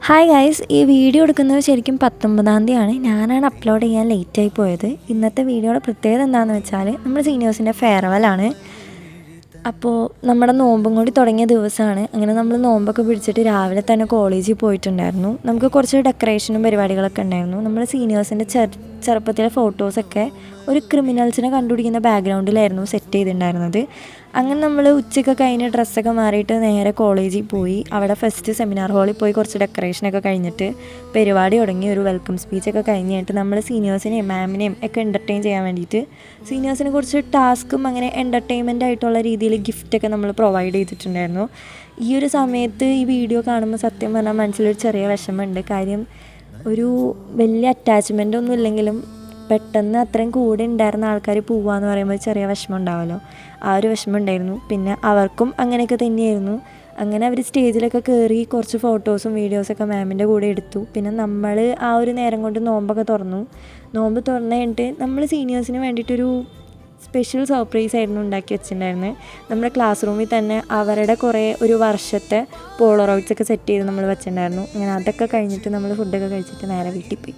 Hi guys, ഈ video എടുക്കുന്നത് ശരിക്കും 19-ാം തീയതിയാണ്. ഞാനാണ് അപ്ലോഡ് ചെയ്യാൻ ലേറ്റായി പോയത്. ഇന്നത്തെ വീഡിയോയുടെ പ്രത്യേകത എന്താണെന്ന് വെച്ചാൽ നമ്മുടെ സീനിയേഴ്സിൻ്റെ ഫെയർവെല്ലാണ്. അപ്പോൾ നമ്മുടെ നോമ്പും കൂടി തുടങ്ങിയ ദിവസമാണ്. അങ്ങനെ നമ്മൾ നോമ്പൊക്കെ പിടിച്ചിട്ട് രാവിലെ തന്നെ കോളേജിൽ പോയിട്ടുണ്ടായിരുന്നു. നമുക്ക് കുറച്ച് ഡെക്കറേഷനും പരിപാടികളൊക്കെ ഉണ്ടായിരുന്നു. നമ്മുടെ സീനിയേഴ്സിൻ്റെ ചെറുപ്പത്തിലെ ഫോട്ടോസൊക്കെ ഒരു ക്രിമിനൽസിനെ കണ്ടുപിടിക്കുന്ന ബാക്ക്ഗ്രൗണ്ടിലായിരുന്നു സെറ്റ് ചെയ്തിട്ടുണ്ടായിരുന്നത്. അങ്ങനെ നമ്മൾ ഉച്ചയ്ക്ക് കഴിഞ്ഞ് ഡ്രസ്സൊക്കെ മാറിയിട്ട് നേരെ കോളേജിൽ പോയി. അവിടെ ഫസ്റ്റ് സെമിനാർ ഹാളിൽ പോയി കുറച്ച് ഡെക്കറേഷനൊക്കെ കഴിഞ്ഞിട്ട് പരിപാടി തുടങ്ങി. ഒരു വെൽക്കം സ്പീച്ചൊക്കെ കഴിഞ്ഞിട്ട് നമ്മൾ സീനിയേഴ്സിനെയും മാമിനെയും ഒക്കെ എൻ്റർടൈൻ ചെയ്യാൻ വേണ്ടിയിട്ട് സീനിയേഴ്സിന് കുറച്ച് ടാസ്കും അങ്ങനെ എൻ്റർടൈൻമെൻ്റ് ആയിട്ടുള്ള രീതിയിൽ ഗിഫ്റ്റൊക്കെ നമ്മൾ പ്രൊവൈഡ് ചെയ്തിട്ടുണ്ടായിരുന്നു. ഈ ഒരു സമയത്ത് ഈ വീഡിയോ കാണുമ്പോൾ സത്യം പറഞ്ഞാൽ മനസ്സിലൊരു ചെറിയ വിഷമമുണ്ട്. കാര്യം ഒരു വലിയ അറ്റാച്ച്മെൻ്റ് ഒന്നും ഇല്ലെങ്കിലും പെട്ടെന്ന് അത്രയും കൂടെ ഉണ്ടായിരുന്ന ആൾക്കാർ പോവാന്ന് പറയുമ്പോൾ ചെറിയ വിഷമം ഉണ്ടാവുമല്ലോ. ആ ഒരു വിഷമം ഉണ്ടായിരുന്നു. പിന്നെ അവർക്കും അങ്ങനെയൊക്കെ തന്നെയായിരുന്നു. അങ്ങനെ അവർ സ്റ്റേജിലൊക്കെ കയറി കുറച്ച് ഫോട്ടോസും വീഡിയോസൊക്കെ മാമിൻ്റെ കൂടെ എടുത്തു. പിന്നെ നമ്മൾ ആ ഒരു നേരം കൊണ്ട് നോമ്പൊക്കെ തുറന്നു. നോമ്പ് തുറന്നു കഴിഞ്ഞിട്ട് നമ്മൾ സീനിയേഴ്സിന് വേണ്ടിയിട്ടൊരു സ്പെഷ്യൽ സർപ്രൈസ് ആയിരുന്നു ഉണ്ടാക്കി വെച്ചിട്ടുണ്ടായിരുന്നത്. നമ്മുടെ ക്ലാസ് റൂമിൽ തന്നെ അവരുടെ കുറേ ഒരു വർഷത്തെ പോളറോയിഡ്സൊക്കെ സെറ്റ് ചെയ്ത് നമ്മൾ വെച്ചിട്ടുണ്ടായിരുന്നു. അങ്ങനെ അതൊക്കെ കഴിഞ്ഞിട്ട് നമ്മൾ ഫുഡൊക്കെ കഴിച്ചിട്ട് നേരെ വീട്ടിൽ പോയി.